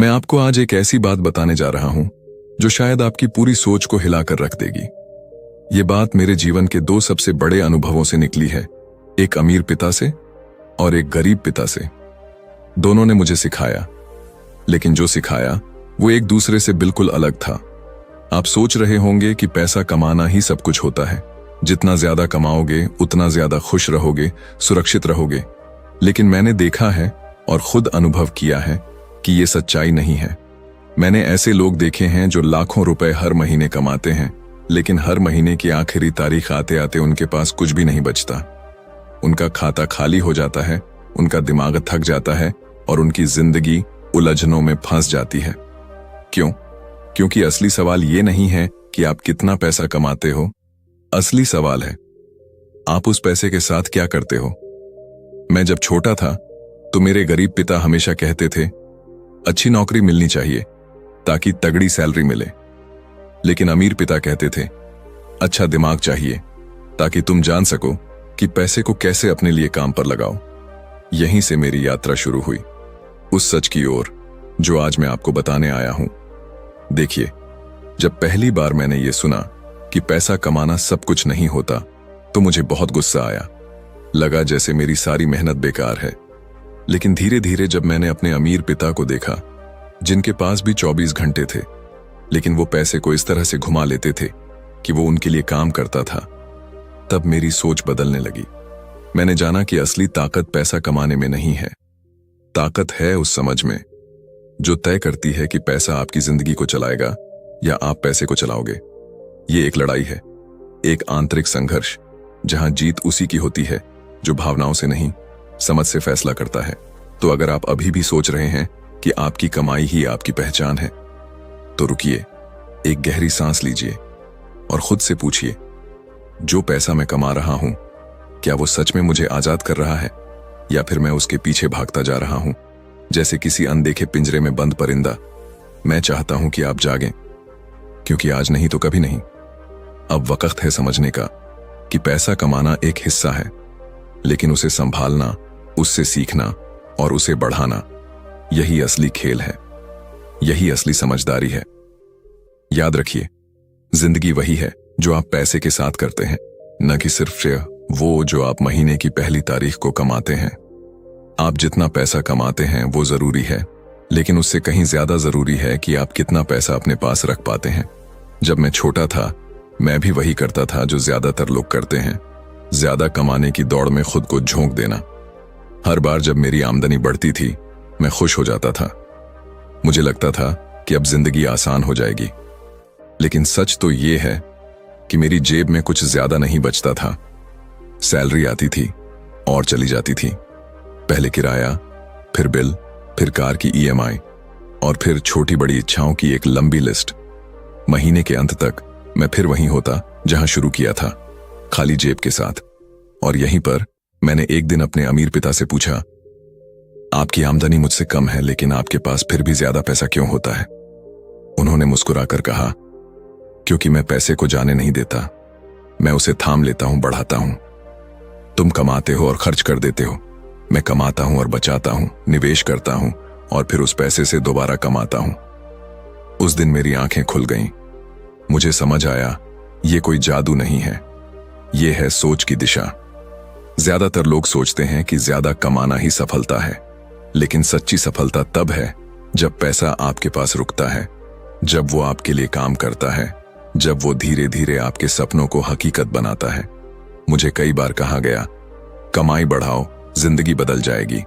मैं आपको आज एक ऐसी बात बताने जा रहा हूं जो शायद आपकी पूरी सोच को हिलाकर रख देगी। ये बात मेरे जीवन के दो सबसे बड़े अनुभवों से निकली है, एक अमीर पिता से और एक गरीब पिता से। दोनों ने मुझे सिखाया, लेकिन जो सिखाया वो एक दूसरे से बिल्कुल अलग था। आप सोच रहे होंगे कि पैसा कमाना ही सब कुछ होता है, जितना ज्यादा कमाओगे उतना ज्यादा खुश रहोगे, सुरक्षित रहोगे। लेकिन मैंने देखा है और खुद अनुभव किया है कि ये सच्चाई नहीं है। मैंने ऐसे लोग देखे हैं जो लाखों रुपए हर महीने कमाते हैं, लेकिन हर महीने की आखिरी तारीख आते आते उनके पास कुछ भी नहीं बचता। उनका खाता खाली हो जाता है, उनका दिमाग थक जाता है और उनकी जिंदगी उलझनों में फंस जाती है। क्यों? क्योंकि असली सवाल ये नहीं है कि आप कितना पैसा कमाते हो। असली सवाल है, आप उस पैसे के साथ क्या करते हो। मैं जब छोटा था तो मेरे गरीब पिता हमेशा कहते थे, अच्छी नौकरी मिलनी चाहिए ताकि तगड़ी सैलरी मिले। लेकिन अमीर पिता कहते थे, अच्छा दिमाग चाहिए ताकि तुम जान सको कि पैसे को कैसे अपने लिए काम पर लगाओ। यहीं से मेरी यात्रा शुरू हुई, उस सच की ओर जो आज मैं आपको बताने आया हूं। देखिए, जब पहली बार मैंने ये सुना कि पैसा कमाना सब कुछ नहीं होता, तो मुझे बहुत गुस्सा आया। लगा जैसे मेरी सारी मेहनत बेकार है। लेकिन धीरे धीरे जब मैंने अपने अमीर पिता को देखा, जिनके पास भी 24 घंटे थे, लेकिन वो पैसे को इस तरह से घुमा लेते थे कि वो उनके लिए काम करता था, तब मेरी सोच बदलने लगी। मैंने जाना कि असली ताकत पैसा कमाने में नहीं है। ताकत है उस समझ में जो तय करती है कि पैसा आपकी जिंदगी को चलाएगा या आप पैसे को चलाओगे। ये एक लड़ाई है, एक आंतरिक संघर्ष, जहां जीत उसी की होती है जो भावनाओं से नहीं, समझ से फैसला करता है। तो अगर आप अभी भी सोच रहे हैं कि आपकी कमाई ही आपकी पहचान है, तो रुकिए, एक गहरी सांस लीजिए और खुद से पूछिए, जो पैसा मैं कमा रहा हूं, क्या वो सच में मुझे आजाद कर रहा है या फिर मैं उसके पीछे भागता जा रहा हूं जैसे किसी अनदेखे पिंजरे में बंद परिंदा। मैं चाहता हूं कि आप जागें, क्योंकि आज नहीं तो कभी नहीं। अब वक्त है समझने का कि पैसा कमाना एक हिस्सा है, लेकिन उसे संभालना, उससे सीखना और उसे बढ़ाना, यही असली खेल है, यही असली समझदारी है। याद रखिए, जिंदगी वही है जो आप पैसे के साथ करते हैं, न कि सिर्फ वो जो आप महीने की पहली तारीख को कमाते हैं। आप जितना पैसा कमाते हैं वो जरूरी है, लेकिन उससे कहीं ज्यादा जरूरी है कि आप कितना पैसा अपने पास रख पाते हैं। जब मैं छोटा था, मैं भी वही करता था जो ज्यादातर लोग करते हैं, ज्यादा कमाने की दौड़ में खुद को झोंक देना। हर बार जब मेरी आमदनी बढ़ती थी, मैं खुश हो जाता था। मुझे लगता था कि अब जिंदगी आसान हो जाएगी। लेकिन सच तो ये है कि मेरी जेब में कुछ ज्यादा नहीं बचता था। सैलरी आती थी और चली जाती थी। पहले किराया, फिर बिल, फिर कार की EMI और फिर छोटी बड़ी इच्छाओं की एक लंबी लिस्ट। महीने के अंत तक मैं फिर वहीं होता जहां शुरू किया था, खाली जेब के साथ। और यहीं पर मैंने एक दिन अपने अमीर पिता से पूछा, आपकी आमदनी मुझसे कम है, लेकिन आपके पास फिर भी ज्यादा पैसा क्यों होता है। उन्होंने मुस्कुराकर कहा, क्योंकि मैं पैसे को जाने नहीं देता, मैं उसे थाम लेता हूं, बढ़ाता हूं। तुम कमाते हो और खर्च कर देते हो, मैं कमाता हूं और बचाता हूं, निवेश करता हूं और फिर उस पैसे से दोबारा कमाता हूं। उस दिन मेरी आंखें खुल गईं। मुझे समझ आया, ये कोई जादू नहीं है, ये है सोच की दिशा। ज्यादातर लोग सोचते हैं कि ज्यादा कमाना ही सफलता है, लेकिन सच्ची सफलता तब है जब पैसा आपके पास रुकता है, जब वो आपके लिए काम करता है, जब वो धीरे धीरे आपके सपनों को हकीकत बनाता है। मुझे कई बार कहा गया, कमाई बढ़ाओ, जिंदगी बदल जाएगी।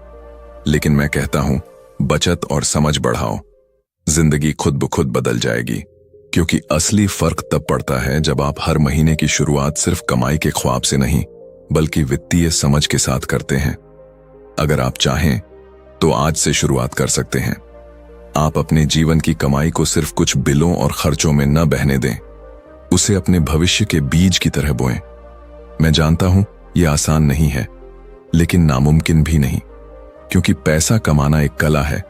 लेकिन मैं कहता हूं, बचत और समझ बढ़ाओ, जिंदगी खुद ब खुद बदल जाएगी। क्योंकि असली फर्क तब पड़ता है जब आप हर महीने की शुरुआत सिर्फ कमाई के ख्वाब से नहीं, बल्कि वित्तीय समझ के साथ करते हैं। अगर आप चाहें तो आज से शुरुआत कर सकते हैं। आप अपने जीवन की कमाई को सिर्फ कुछ बिलों और खर्चों में न बहने दें, उसे अपने भविष्य के बीज की तरह बोएं। मैं जानता हूं यह आसान नहीं है, लेकिन नामुमकिन भी नहीं, क्योंकि पैसा कमाना एक कला है,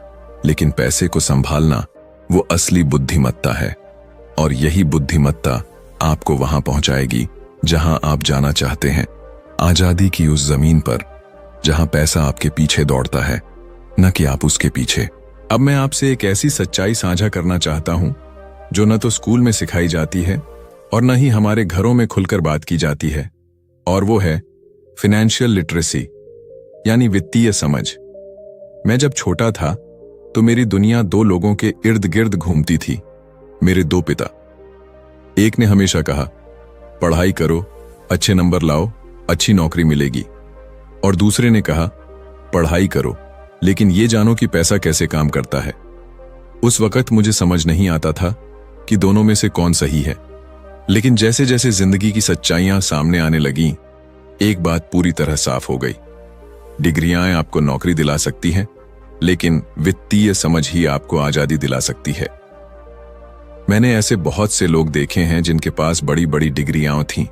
लेकिन पैसे को संभालना वो असली बुद्धिमत्ता है। और यही बुद्धिमत्ता आपको वहां पहुंचाएगी जहां आप जाना चाहते हैं, आजादी की उस जमीन पर जहां पैसा आपके पीछे दौड़ता है, न कि आप उसके पीछे। अब मैं आपसे एक ऐसी सच्चाई साझा करना चाहता हूं जो न तो स्कूल में सिखाई जाती है और न ही हमारे घरों में खुलकर बात की जाती है, और वो है फाइनेंशियल लिटरेसी, यानी वित्तीय समझ। मैं जब छोटा था तो मेरी दुनिया दो लोगों के इर्द गिर्द घूमती थी, मेरे दो पिता। एक ने हमेशा कहा, पढ़ाई करो, अच्छे नंबर लाओ, अच्छी नौकरी मिलेगी, और दूसरे ने कहा, पढ़ाई करो लेकिन ये जानो कि पैसा कैसे काम करता है। उस वक्त मुझे समझ नहीं आता था कि दोनों में से कौन सही है, लेकिन जैसे जैसे जिंदगी की सच्चाइयां सामने आने लगीं, एक बात पूरी तरह साफ हो गई। डिग्रियां आपको नौकरी दिला सकती हैं, लेकिन वित्तीय समझ ही आपको आजादी दिला सकती है। मैंने ऐसे बहुत से लोग देखे हैं जिनके पास बड़ी बड़ी डिग्रियां थीं,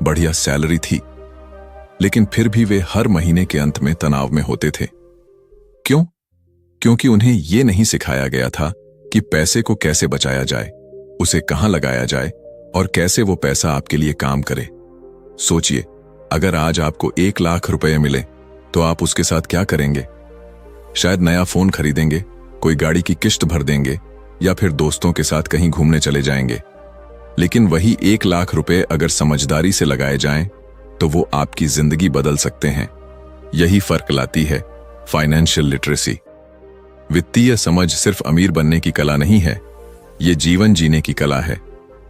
बढ़िया सैलरी थी, लेकिन फिर भी वे हर महीने के अंत में तनाव में होते थे। क्यों? क्योंकि उन्हें यह नहीं सिखाया गया था कि पैसे को कैसे बचाया जाए, उसे कहां लगाया जाए और कैसे वो पैसा आपके लिए काम करे। सोचिए, अगर आज आपको 1 लाख रुपए मिले तो आप उसके साथ क्या करेंगे? शायद नया फोन खरीदेंगे, कोई गाड़ी की किश्त भर देंगे, या फिर दोस्तों के साथ कहीं घूमने चले जाएंगे। लेकिन वही 1 लाख रुपए अगर समझदारी से लगाए जाएं, तो वो आपकी जिंदगी बदल सकते हैं। यही फर्क लाती है फाइनेंशियल लिटरेसी। वित्तीय समझ सिर्फ अमीर बनने की कला नहीं है, ये जीवन जीने की कला है।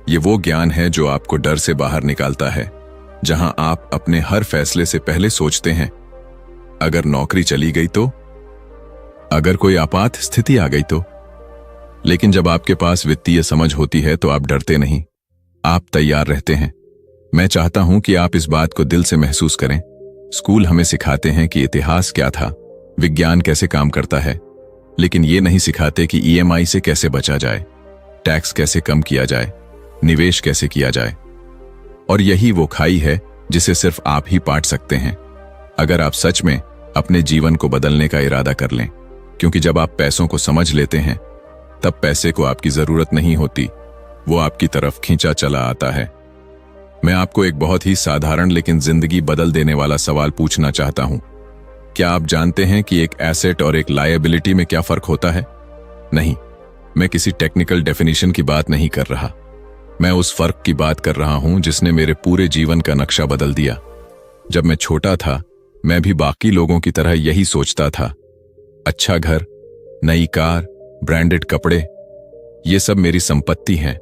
ये वो ज्ञान है जो आपको डर से बाहर निकालता है, जहां आप अपने हर फैसले से पहले सोचते हैं, अगर नौकरी चली गई तो, अगर कोई आपात स्थिति आ गई तो। लेकिन जब आपके पास वित्तीय समझ होती है तो आप डरते नहीं, आप तैयार रहते हैं। मैं चाहता हूं कि आप इस बात को दिल से महसूस करें। स्कूल हमें सिखाते हैं कि इतिहास क्या था, विज्ञान कैसे काम करता है, लेकिन ये नहीं सिखाते कि ईएमआई से कैसे बचा जाए, टैक्स कैसे कम किया जाए, निवेश कैसे किया जाए। और यही वो खाई है जिसे सिर्फ आप ही पाट सकते हैं, अगर आप सच में अपने जीवन को बदलने का इरादा कर लें। क्योंकि जब आप पैसों को समझ लेते हैं, तब पैसे को आपकी जरूरत नहीं होती, वो आपकी तरफ खींचा चला आता है। मैं आपको एक बहुत ही साधारण लेकिन जिंदगी बदल देने वाला सवाल पूछना चाहता हूं। क्या आप जानते हैं कि एक एसेट और एक लायबिलिटी में क्या फर्क होता है? नहीं, मैं किसी टेक्निकल डेफिनेशन की बात नहीं कर रहा। मैं उस फर्क की बात कर रहा हूं जिसने मेरे पूरे जीवन का नक्शा बदल दिया। जब मैं छोटा था, मैं भी बाकी लोगों की तरह यही सोचता था, अच्छा घर, नई कार, ब्रांडेड कपड़े, ये सब मेरी संपत्ति हैं।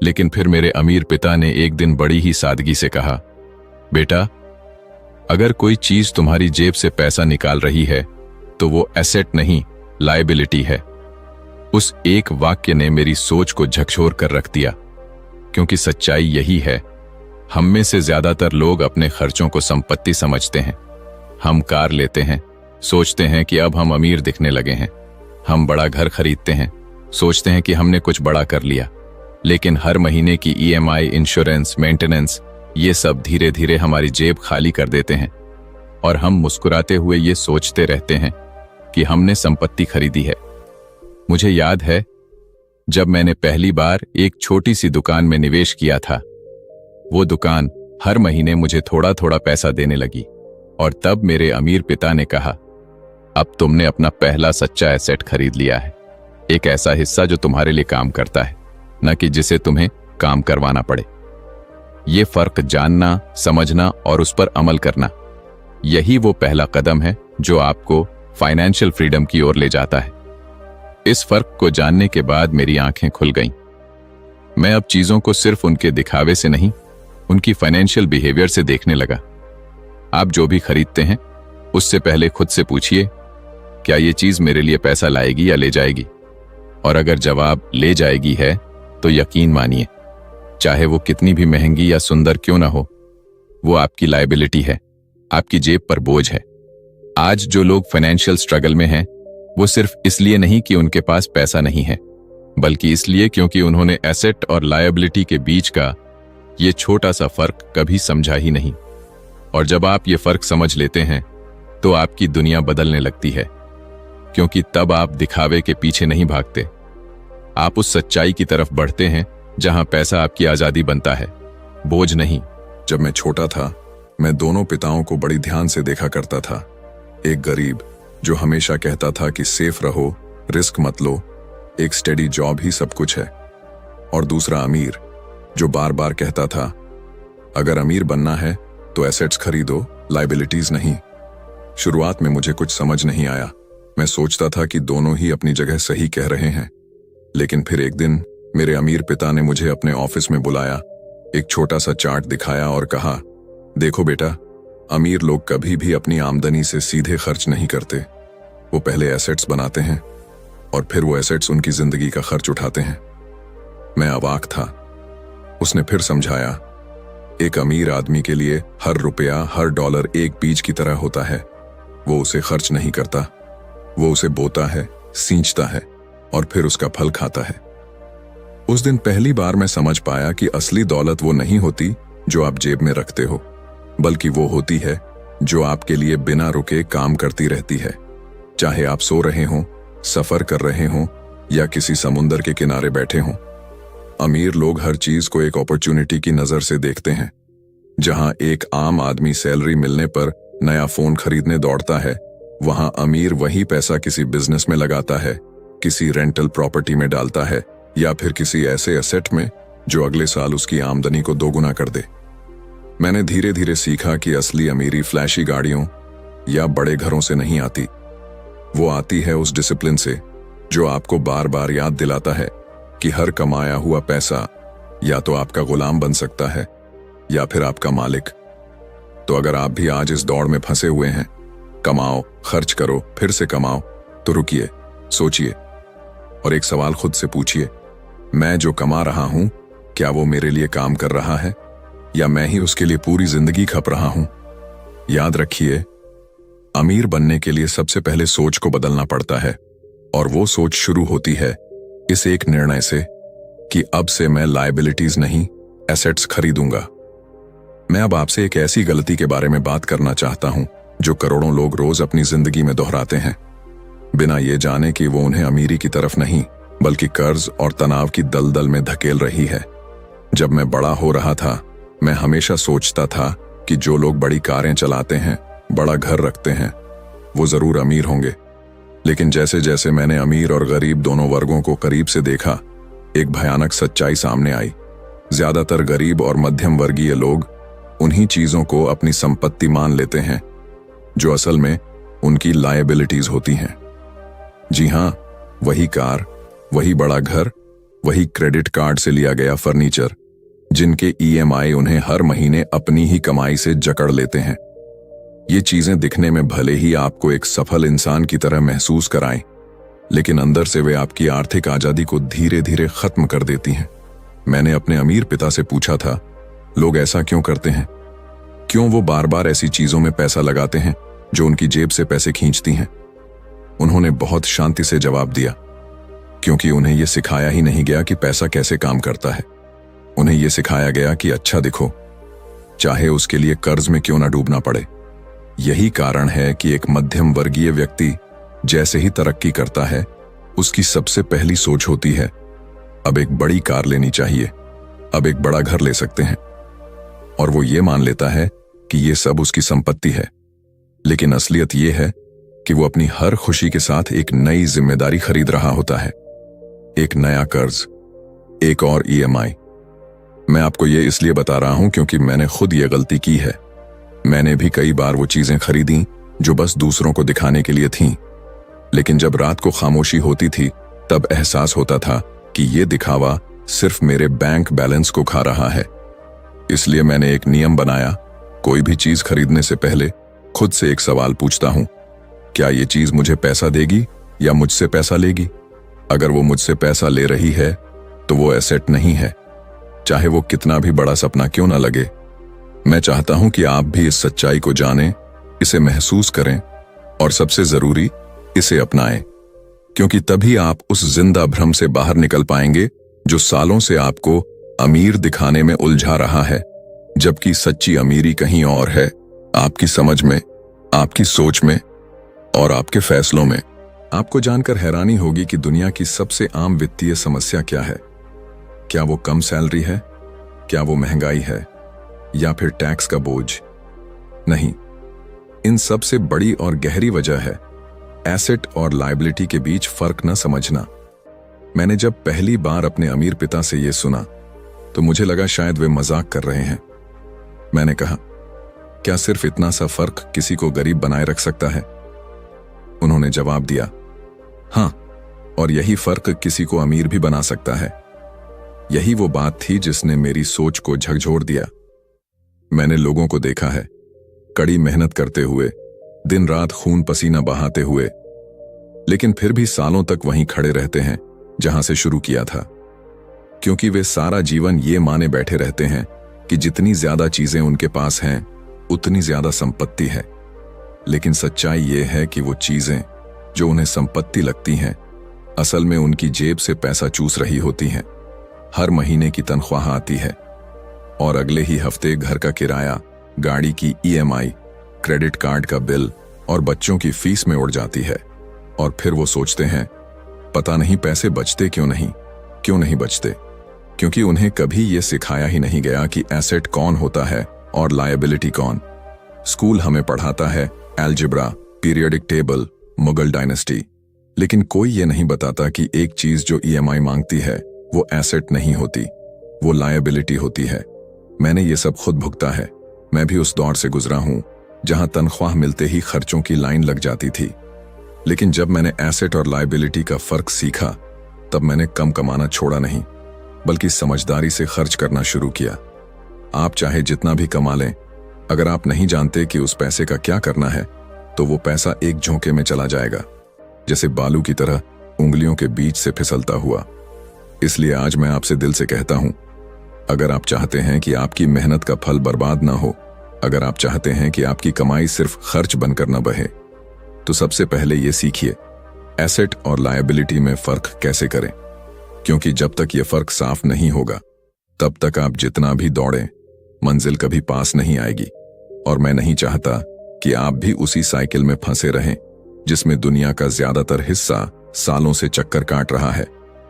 लेकिन फिर मेरे अमीर पिता ने एक दिन बड़ी ही सादगी से कहा, बेटा, अगर कोई चीज तुम्हारी जेब से पैसा निकाल रही है तो वो एसेट नहीं, लायबिलिटी है। उस एक वाक्य ने मेरी सोच को झकझोर कर रख दिया। क्योंकि सच्चाई यही है, हम में से ज्यादातर लोग अपने खर्चों को संपत्ति समझते हैं। हम कार लेते हैं, सोचते हैं कि अब हम अमीर दिखने लगे हैं। हम बड़ा घर खरीदते हैं, सोचते हैं कि हमने कुछ बड़ा कर लिया। लेकिन हर महीने की ईएमआई, इंश्योरेंस, मेंटेनेंस, ये सब धीरे धीरे हमारी जेब खाली कर देते हैं, और हम मुस्कुराते हुए ये सोचते रहते हैं कि हमने संपत्ति खरीदी है। मुझे याद है, जब मैंने पहली बार एक छोटी सी दुकान में निवेश किया था, वो दुकान हर महीने मुझे थोड़ा थोड़ा पैसा देने लगी, और तब मेरे अमीर पिता ने कहा, अब तुमने अपना पहला सच्चा एसेट खरीद लिया है, एक ऐसा हिस्सा जो तुम्हारे लिए काम करता है, न कि जिसे तुम्हें काम करवाना पड़े। ये फर्क जानना, समझना और उस पर अमल करना, यही वो पहला कदम है जो आपको फाइनेंशियल फ्रीडम की ओर ले जाता है। इस फर्क को जानने के बाद मेरी आंखें खुल गईं। मैं अब चीजों को सिर्फ उनके दिखावे से नहीं, उनकी फाइनेंशियल बिहेवियर से देखने लगा। आप जो भी खरीदते हैं, उससे पहले खुद से पूछिए, क्या ये चीज मेरे लिए पैसा लाएगी या ले जाएगी? और अगर जवाब ले जाएगी है, तो यकीन मानिए, चाहे वो कितनी भी महंगी या सुंदर क्यों ना हो, वो आपकी लायबिलिटी है, आपकी जेब पर बोझ है। आज जो लोग फाइनेंशियल स्ट्रगल में हैं, वो सिर्फ इसलिए नहीं कि उनके पास पैसा नहीं है, बल्कि इसलिए क्योंकि उन्होंने एसेट और लायबिलिटी के बीच का ये छोटा सा फर्क कभी समझा ही नहीं। और जब आप ये फर्क समझ लेते हैं, तो आपकी दुनिया बदलने लगती है, क्योंकि तब आप दिखावे के पीछे नहीं भागते। आप उस सच्चाई की तरफ बढ़ते हैं जहां पैसा आपकी आजादी बनता है, बोझ नहीं। जब मैं छोटा था, मैं दोनों पिताओं को बड़ी ध्यान से देखा करता था। एक गरीब जो हमेशा कहता था कि सेफ रहो, रिस्क मत लो, एक स्टेडी जॉब ही सब कुछ है। और दूसरा अमीर, जो बार बार कहता था अगर अमीर बनना है तो एसेट्स खरीदो, लायबिलिटीज नहीं। शुरुआत में मुझे कुछ समझ नहीं आया। मैं सोचता था कि दोनों ही अपनी जगह सही कह रहे हैं। लेकिन फिर एक दिन मेरे अमीर पिता ने मुझे अपने ऑफिस में बुलाया, एक छोटा सा चार्ट दिखाया और कहा, देखो बेटा, अमीर लोग कभी भी अपनी आमदनी से सीधे खर्च नहीं करते। वो पहले एसेट्स बनाते हैं और फिर वो एसेट्स उनकी जिंदगी का खर्च उठाते हैं। मैं अवाक था। उसने फिर समझाया, एक अमीर आदमी के लिए हर रुपया, हर डॉलर एक बीज की तरह होता है। वो उसे खर्च नहीं करता, वो उसे बोता है, सींचता है और फिर उसका फल खाता है। उस दिन पहली बार मैं समझ पाया कि असली दौलत वो नहीं होती जो आप जेब में रखते हो, बल्कि वो होती है जो आपके लिए बिना रुके काम करती रहती है। चाहे आप सो रहे हों, सफर कर रहे हों या किसी समुंदर के किनारे बैठे हों। अमीर लोग हर चीज को एक अपॉर्चुनिटी की नजर से देखते हैं। जहां एक आम आदमी सैलरी मिलने पर नया फोन खरीदने दौड़ता है, वहां अमीर वही पैसा किसी बिजनेस में लगाता है, किसी रेंटल प्रॉपर्टी में डालता है या फिर किसी ऐसे एसेट में जो अगले साल उसकी आमदनी को दोगुना कर दे। मैंने धीरे धीरे सीखा कि असली अमीरी फ्लैशी गाड़ियों या बड़े घरों से नहीं आती। वो आती है उस डिसिप्लिन से जो आपको बार बार याद दिलाता है कि हर कमाया हुआ पैसा या तो आपका गुलाम बन सकता है या फिर आपका मालिक। तो अगर आप भी आज इस दौड़ में फंसे हुए हैं, कमाओ, खर्च करो, फिर से कमाओ, तो रुकिए, सोचिए और एक सवाल खुद से पूछिए, मैं जो कमा रहा हूं क्या वो मेरे लिए काम कर रहा है या मैं ही उसके लिए पूरी जिंदगी खप रहा हूं? याद रखिए, अमीर बनने के लिए सबसे पहले सोच को बदलना पड़ता है और वो सोच शुरू होती है इस एक निर्णय से कि अब से मैं लायबिलिटीज नहीं, एसेट्स खरीदूंगा। मैं अब आपसे एक ऐसी गलती के बारे में बात करना चाहता हूं जो करोड़ों लोग रोज अपनी जिंदगी में दोहराते हैं, बिना ये जाने कि वो उन्हें अमीरी की तरफ नहीं बल्कि कर्ज और तनाव की दलदल में धकेल रही है। जब मैं बड़ा हो रहा था, मैं हमेशा सोचता था कि जो लोग बड़ी कारें चलाते हैं, बड़ा घर रखते हैं, वो जरूर अमीर होंगे। लेकिन जैसे जैसे मैंने अमीर और गरीब दोनों वर्गों को करीब से देखा, एक भयानक सच्चाई सामने आई। ज्यादातर गरीब और मध्यम वर्गीय लोग उन्हीं चीजों को अपनी संपत्ति मान लेते हैं जो असल में उनकी लायबिलिटीज होती हैं। जी हां, वही कार, वही बड़ा घर, वही क्रेडिट कार्ड से लिया गया फर्नीचर, जिनके ईएमआई उन्हें हर महीने अपनी ही कमाई से जकड़ लेते हैं। ये चीजें दिखने में भले ही आपको एक सफल इंसान की तरह महसूस कराएं, लेकिन अंदर से वे आपकी आर्थिक आजादी को धीरे धीरे खत्म कर देती हैं। मैंने अपने अमीर पिता से पूछा था, लोग ऐसा क्यों करते हैं? क्यों वो बार बार ऐसी चीजों में पैसा लगाते हैं जो उनकी जेब से पैसे खींचती हैं? उन्होंने बहुत शांति से जवाब दिया, क्योंकि उन्हें यह सिखाया ही नहीं गया कि पैसा कैसे काम करता है। उन्हें यह सिखाया गया कि अच्छा दिखो, चाहे उसके लिए कर्ज में क्यों ना डूबना पड़े। यही कारण है कि एक मध्यम वर्गीय व्यक्ति जैसे ही तरक्की करता है, उसकी सबसे पहली सोच होती है, अब एक बड़ी कार लेनी चाहिए, अब एक बड़ा घर ले सकते हैं। और वो ये मान लेता है कि ये सब उसकी संपत्ति है। लेकिन असलियत ये है कि वो अपनी हर खुशी के साथ एक नई जिम्मेदारी खरीद रहा होता है, एक नया कर्ज, एक और ईएमआई। मैं आपको ये इसलिए बता रहा हूं क्योंकि मैंने खुद ये गलती की है। मैंने भी कई बार वो चीजें खरीदी जो बस दूसरों को दिखाने के लिए थीं। लेकिन जब रात को खामोशी होती थी, तब एहसास होता था कि ये दिखावा सिर्फ मेरे बैंक बैलेंस को खा रहा है। इसलिए मैंने एक नियम बनाया, कोई भी चीज खरीदने से पहले खुद से एक सवाल पूछता हूं, क्या ये चीज मुझे पैसा देगी या मुझसे पैसा लेगी? अगर वो मुझसे पैसा ले रही है तो वो एसेट नहीं है, चाहे वो कितना भी बड़ा सपना क्यों ना लगे। मैं चाहता हूं कि आप भी इस सच्चाई को जानें, इसे महसूस करें और सबसे जरूरी, इसे अपनाएं, क्योंकि तभी आप उस जिंदा भ्रम से बाहर निकल पाएंगे जो सालों से आपको अमीर दिखाने में उलझा रहा है, जबकि सच्ची अमीरी कहीं और है, आपकी समझ में, आपकी सोच में और आपके फैसलों में। आपको जानकर हैरानी होगी कि दुनिया की सबसे आम वित्तीय समस्या क्या है। क्या वो कम सैलरी है? क्या वो महंगाई है? या फिर टैक्स का बोझ? नहीं, इन सबसे बड़ी और गहरी वजह है एसेट और लायबिलिटी के बीच फर्क न समझना। मैंने जब पहली बार अपने अमीर पिता से यह सुना तो मुझे लगा शायद वे मजाक कर रहे हैं। मैंने कहा, क्या सिर्फ इतना सा फर्क किसी को गरीब बनाए रख सकता है? उन्होंने जवाब दिया, हां, और यही फर्क किसी को अमीर भी बना सकता है। यही वो बात थी जिसने मेरी सोच को झकझोर दिया। मैंने लोगों को देखा है, कड़ी मेहनत करते हुए, दिन रात खून पसीना बहाते हुए, लेकिन फिर भी सालों तक वहीं खड़े रहते हैं जहां से शुरू किया था, क्योंकि वे सारा जीवन ये माने बैठे रहते हैं कि जितनी ज्यादा चीजें उनके पास हैं उतनी ज्यादा संपत्ति है। लेकिन सच्चाई ये है कि वो चीजें जो उन्हें संपत्ति लगती हैं असल में उनकी जेब से पैसा चूस रही होती हैं। हर महीने की तनख्वाह आती है और अगले ही हफ्ते घर का किराया, गाड़ी की EMI, क्रेडिट कार्ड का बिल और बच्चों की फीस में उड़ जाती है। और फिर वो सोचते हैं, पता नहीं पैसे बचते क्यों नहीं बचते, क्योंकि उन्हें कभी ये सिखाया ही नहीं गया कि एसेट कौन होता है और लायबिलिटी कौन। स्कूल हमें पढ़ाता है algebra, periodic table, Mughal dynasty, लेकिन कोई ये नहीं बताता कि एक चीज जो EMI मांगती है वो एसेट नहीं होती, वो लायबिलिटी होती है। मैंने ये सब खुद भुगता है। मैं भी उस दौर से गुजरा हूं जहां तनख्वाह मिलते ही खर्चों की लाइन लग जाती थी। लेकिन जब मैंने एसेट और लायबिलिटी का फर्क सीखा तब मैंने कम कमाना छोड़ा नहीं, बल्कि समझदारी से खर्च करना शुरू किया। आप चाहे जितना भी कमा लें, अगर आप नहीं जानते कि उस पैसे का क्या करना है तो वो पैसा एक झोंके में चला जाएगा, जैसे बालू की तरह उंगलियों के बीच से फिसलता हुआ। इसलिए आज मैं आपसे दिल से कहता हूं, अगर आप चाहते हैं कि आपकी मेहनत का फल बर्बाद ना हो, अगर आप चाहते हैं कि आपकी कमाई सिर्फ खर्च बनकर न बहे, तो सबसे पहले ये सीखिए एसेट और लायबिलिटी में फर्क कैसे करें। क्योंकि जब तक ये फर्क साफ नहीं होगा तब तक आप जितना भी दौड़ें मंजिल कभी पास नहीं आएगी। और मैं नहीं चाहता कि आप भी उसी साइकिल में फंसे रहें जिसमें दुनिया का ज्यादातर हिस्सा सालों से चक्कर काट रहा है,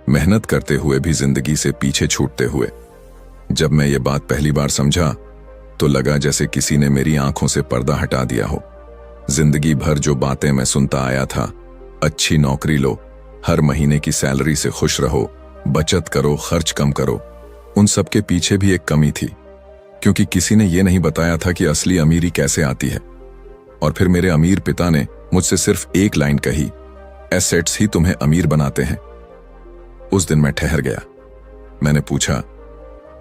मेहनत करते हुए भी जिंदगी से पीछे छूटते हुए। जब मैं ये बात पहली बार समझा तो लगा जैसे किसी ने मेरी आंखों से पर्दा हटा दिया हो। जिंदगी भर जो बातें मैं सुनता आया था, अच्छी नौकरी लो, हर महीने की सैलरी से खुश रहो, बचत करो, खर्च कम करो, उन सब के पीछे भी एक कमी थी, क्योंकि किसी ने यह नहीं बताया था कि असली अमीरी कैसे आती है। और फिर मेरे अमीर पिता ने मुझसे सिर्फ एक लाइन कही, एसेट्स ही तुम्हें अमीर बनाते हैं। उस दिन मैं ठहर गया। मैंने पूछा,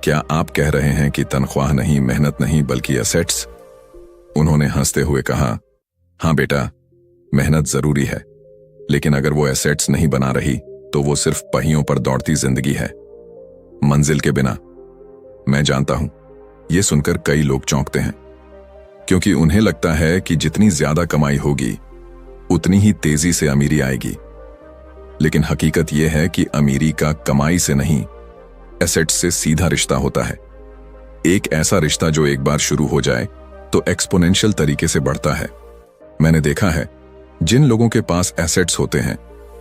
क्या आप कह रहे हैं कि तनख्वाह नहीं, मेहनत नहीं, बल्कि एसेट्स? उन्होंने हंसते हुए कहा, हां बेटा, मेहनत जरूरी है, लेकिन अगर वो एसेट्स नहीं बना रही तो वो सिर्फ पहियों पर दौड़ती जिंदगी है, मंजिल के बिना। मैं जानता हूं, ये सुनकर कई लोग चौंकते हैं, क्योंकि उन्हें लगता है कि जितनी ज्यादा कमाई होगी उतनी ही तेजी से अमीरी आएगी। लेकिन हकीकत यह है कि अमीरी का कमाई से नहीं, एसेट्स से सीधा रिश्ता होता है। एक ऐसा रिश्ता जो एक बार शुरू हो जाए तो एक्सपोनेंशियल तरीके से बढ़ता है। मैंने देखा है, जिन लोगों के पास एसेट्स होते हैं,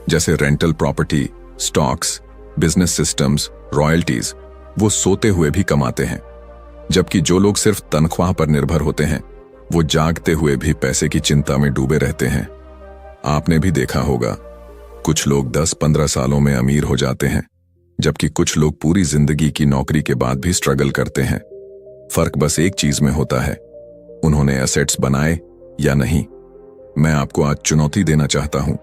जैसे rental property, stocks, business systems, royalties, वो सोते हुए भी कमाते हैं। जबकि जो लोग सिर्फ तनख्वाह पर निर्भर होते हैं, वो जागते हुए भी पैसे की चिंता में डूबे रहते हैं। आपने भी देखा होगा, कुछ लोग 10-15 सालों में अमीर हो जाते हैं, जबकि कुछ लोग पूरी जिंदगी की नौकरी के बाद भी स्ट्रगल करते हैं। फर्क बस एक चीज में होता है, उन्होंने एसेट्स बनाए या नहीं। मैं आपको आज चुनौती देना चाहता हूं,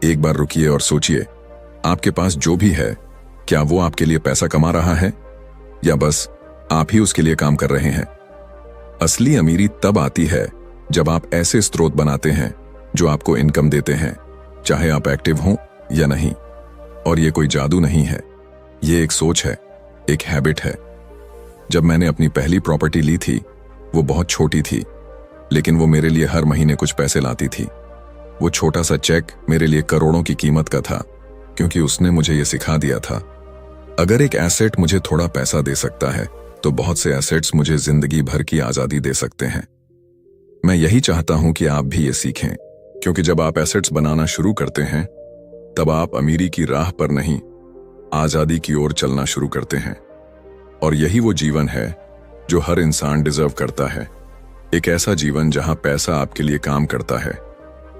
एक बार रुकिए और सोचिए, आपके पास जो भी है, क्या वो आपके लिए पैसा कमा रहा है या बस आप ही उसके लिए काम कर रहे हैं? असली अमीरी तब आती है जब आप ऐसे स्रोत बनाते हैं जो आपको इनकम देते हैं, चाहे आप एक्टिव हों या नहीं। और ये कोई जादू नहीं है, ये एक सोच है, एक हैबिट है। जब मैंने अपनी पहली प्रॉपर्टी ली थी, वो बहुत छोटी थी, लेकिन वो मेरे लिए हर महीने कुछ पैसे लाती थी। वो छोटा सा चेक मेरे लिए करोड़ों की कीमत का था, क्योंकि उसने मुझे ये सिखा दिया था, अगर एक एसेट मुझे थोड़ा पैसा दे सकता है तो बहुत से एसेट्स मुझे जिंदगी भर की आजादी दे सकते हैं। मैं यही चाहता हूं कि आप भी ये सीखें, क्योंकि जब आप एसेट्स बनाना शुरू करते हैं तब आप अमीरी की राह पर नहीं, आजादी की ओर चलना शुरू करते हैं। और यही वो जीवन है जो हर इंसान डिजर्व करता है, एक ऐसा जीवन जहां पैसा आपके लिए काम करता है,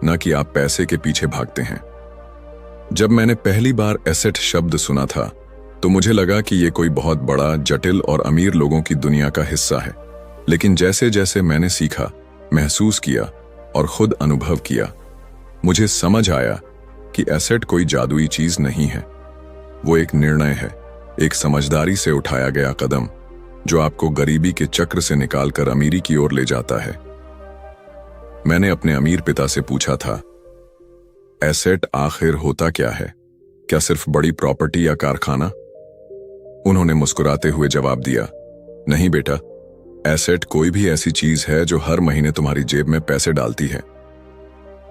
न कि आप पैसे के पीछे भागते हैं। जब मैंने पहली बार एसेट शब्द सुना था तो मुझे लगा कि ये कोई बहुत बड़ा, जटिल और अमीर लोगों की दुनिया का हिस्सा है। लेकिन जैसे जैसे मैंने सीखा, महसूस किया और खुद अनुभव किया, मुझे समझ आया कि एसेट कोई जादुई चीज नहीं है। वो एक निर्णय है, एक समझदारी से उठाया गया कदम जो आपको गरीबी के चक्र से निकालकर अमीरी की ओर ले जाता है। मैंने अपने अमीर पिता से पूछा था, एसेट आखिर होता क्या है? क्या सिर्फ बड़ी प्रॉपर्टी या कारखाना? उन्होंने मुस्कुराते हुए जवाब दिया, नहीं बेटा, एसेट कोई भी ऐसी चीज है जो हर महीने तुम्हारी जेब में पैसे डालती है।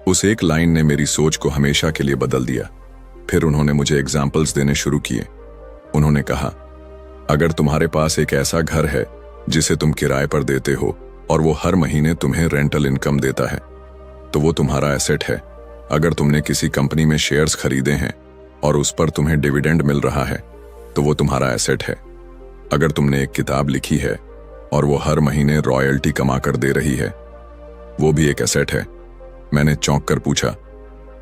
उस एक लाइन ने मेरी सोच को हमेशा के लिए बदल दिया। फिर उन्होंने मुझे एग्जाम्पल्स देने शुरू किए। उन्होंने कहा, अगर तुम्हारे पास एक ऐसा घर है जिसे तुम किराए पर देते हो और वो हर महीने तुम्हें रेंटल इनकम देता है, तो वो तुम्हारा एसेट है। अगर तुमने किसी कंपनी में शेयर्स खरीदे हैं और उस पर तुम्हें डिविडेंड मिल रहा है, तो वो तुम्हारा एसेट है। अगर तुमने एक किताब लिखी है और वो हर महीने रॉयल्टी कमा कर दे रही है, वो भी एक एसेट है। मैंने चौंक कर पूछा,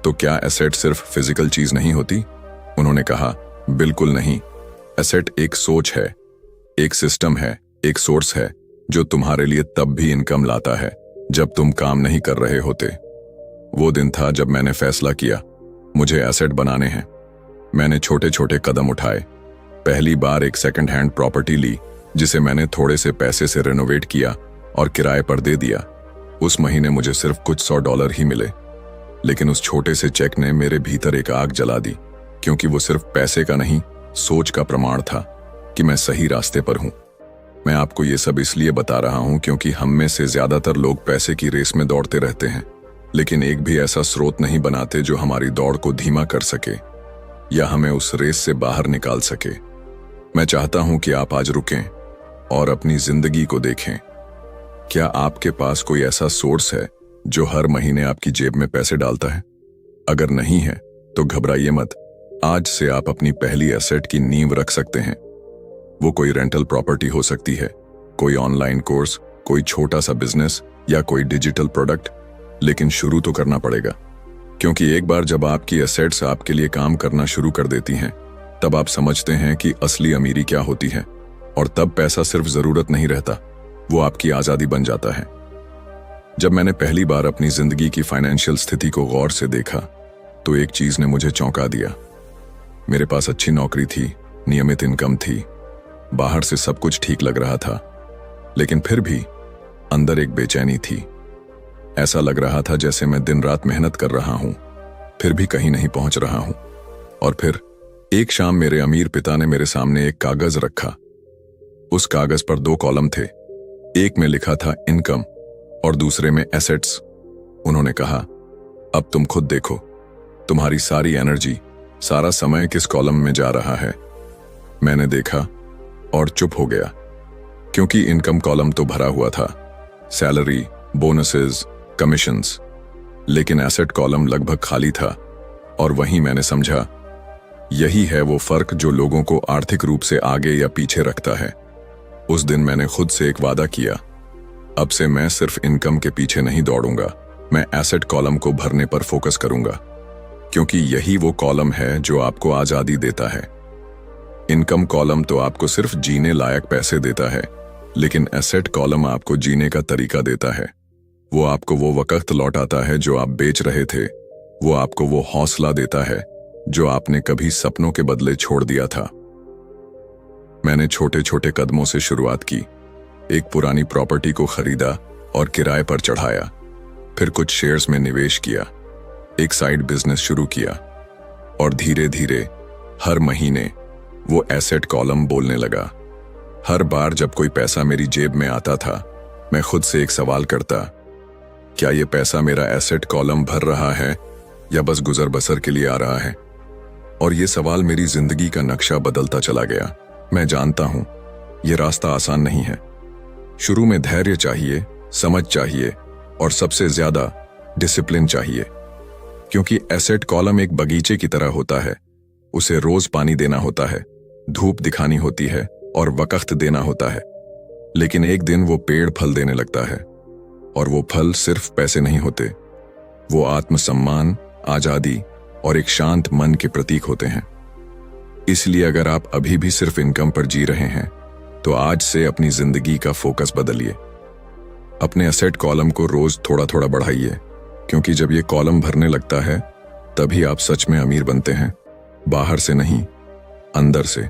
तो क्या एसेट सिर्फ फिजिकल चीज नहीं होती? उन्होंने कहा, बिल्कुल नहीं। एसेट एक सोच है, एक सिस्टम है, एक सोर्स है जो तुम्हारे लिए तब भी इनकम लाता है जब तुम काम नहीं कर रहे होते। वो दिन था जब मैंने फैसला किया, मुझे एसेट बनाने हैं। मैंने छोटे छोटे कदम उठाए। पहली बार एक सेकंड हैंड प्रॉपर्टी ली जिसे मैंने थोड़े से पैसे से रेनोवेट किया और किराए पर दे दिया। उस महीने मुझे सिर्फ कुछ $100 ही मिले, लेकिन उस छोटे से चेक ने मेरे भीतर एक आग जला दी, क्योंकि वो सिर्फ पैसे का नहीं, सोच का प्रमाण था कि मैं सही रास्ते पर हूं। मैं आपको ये सब इसलिए बता रहा हूं क्योंकि हम में से ज्यादातर लोग पैसे की रेस में दौड़ते रहते हैं, लेकिन एक भी ऐसा स्रोत नहीं बनाते जो हमारी दौड़ को धीमा कर सके या हमें उस रेस से बाहर निकाल सके। मैं चाहता हूं कि आप आज रुकें और अपनी जिंदगी को देखें। क्या आपके पास कोई ऐसा सोर्स है जो हर महीने आपकी जेब में पैसे डालता है? अगर नहीं है तो घबराइए मत। आज से आप अपनी पहली एसेट की नींव रख सकते हैं। वो कोई रेंटल प्रॉपर्टी हो सकती है, कोई ऑनलाइन कोर्स, कोई छोटा सा बिजनेस या कोई डिजिटल प्रोडक्ट, लेकिन शुरू तो करना पड़ेगा। क्योंकि एक बार जब आपकी एसेट्स आपके लिए काम करना शुरू कर देती हैं, तब आप समझते हैं कि असली अमीरी क्या होती है, और तब पैसा सिर्फ जरूरत नहीं रहता, वो आपकी आजादी बन जाता है। जब मैंने पहली बार अपनी जिंदगी की फाइनेंशियल स्थिति को गौर से देखा तो एक चीज ने मुझे चौंका दिया। मेरे पास अच्छी नौकरी थी, नियमित इनकम थी, बाहर से सब कुछ ठीक लग रहा था, लेकिन फिर भी अंदर एक बेचैनी थी। ऐसा लग रहा था जैसे मैं दिन रात मेहनत कर रहा हूं, फिर भी कहीं नहीं पहुंच रहा हूं। और फिर एक शाम मेरे अमीर पिता ने मेरे सामने एक कागज रखा। उस कागज पर 2 कॉलम थे, एक में लिखा था इनकम और दूसरे में एसेट्स। उन्होंने कहा, अब तुम खुद देखो, तुम्हारी सारी एनर्जी, सारा समय किस कॉलम में जा रहा है। मैंने देखा और चुप हो गया, क्योंकि इनकम कॉलम तो भरा हुआ था, सैलरी, बोनसेस, कमीशंस, लेकिन एसेट कॉलम लगभग खाली था। और वहीं मैंने समझा, यही है वो फर्क जो लोगों को आर्थिक रूप से आगे या पीछे रखता है। उस दिन मैंने खुद से एक वादा किया, अब से मैं सिर्फ इनकम के पीछे नहीं दौड़ूंगा, मैं एसेट कॉलम को भरने पर फोकस करूंगा, क्योंकि यही वो कॉलम है जो आपको आजादी देता है। इनकम कॉलम तो आपको सिर्फ जीने लायक पैसे देता है, लेकिन एसेट कॉलम आपको जीने का तरीका देता है। वो आपको वो वक्त लौटाता है जो आप बेच रहे थे, वो आपको वो हौसला देता है जो आपने कभी सपनों के बदले छोड़ दिया था। मैंने छोटे छोटे कदमों से शुरुआत की। एक पुरानी प्रॉपर्टी को खरीदा और किराए पर चढ़ाया, फिर कुछ शेयर्स में निवेश किया, एक साइड बिजनेस शुरू किया, और धीरे धीरे हर महीने वो एसेट कॉलम बोलने लगा। हर बार जब कोई पैसा मेरी जेब में आता था, मैं खुद से एक सवाल करता, क्या ये पैसा मेरा एसेट कॉलम भर रहा है या बस गुजर बसर के लिए आ रहा है? और ये सवाल मेरी जिंदगी का नक्शा बदलता चला गया। मैं जानता हूं ये रास्ता आसान नहीं है। शुरू में धैर्य चाहिए, समझ चाहिए और सबसे ज्यादा डिसिप्लिन चाहिए, क्योंकि एसेट कॉलम एक बगीचे की तरह होता है। उसे रोज पानी देना होता है, धूप दिखानी होती है और वक्त देना होता है। लेकिन एक दिन वो पेड़ फल देने लगता है, और वो फल सिर्फ पैसे नहीं होते, वो आत्मसम्मान, आजादी और एक शांत मन के प्रतीक होते हैं। इसलिए अगर आप अभी भी सिर्फ इनकम पर जी रहे हैं तो आज से अपनी जिंदगी का फोकस बदलिए। अपने एसेट कॉलम को रोज थोड़ा थोड़ा बढ़ाइए, क्योंकि जब ये कॉलम भरने लगता है तभी आप सच में अमीर बनते हैं, बाहर से नहीं, अंदर से।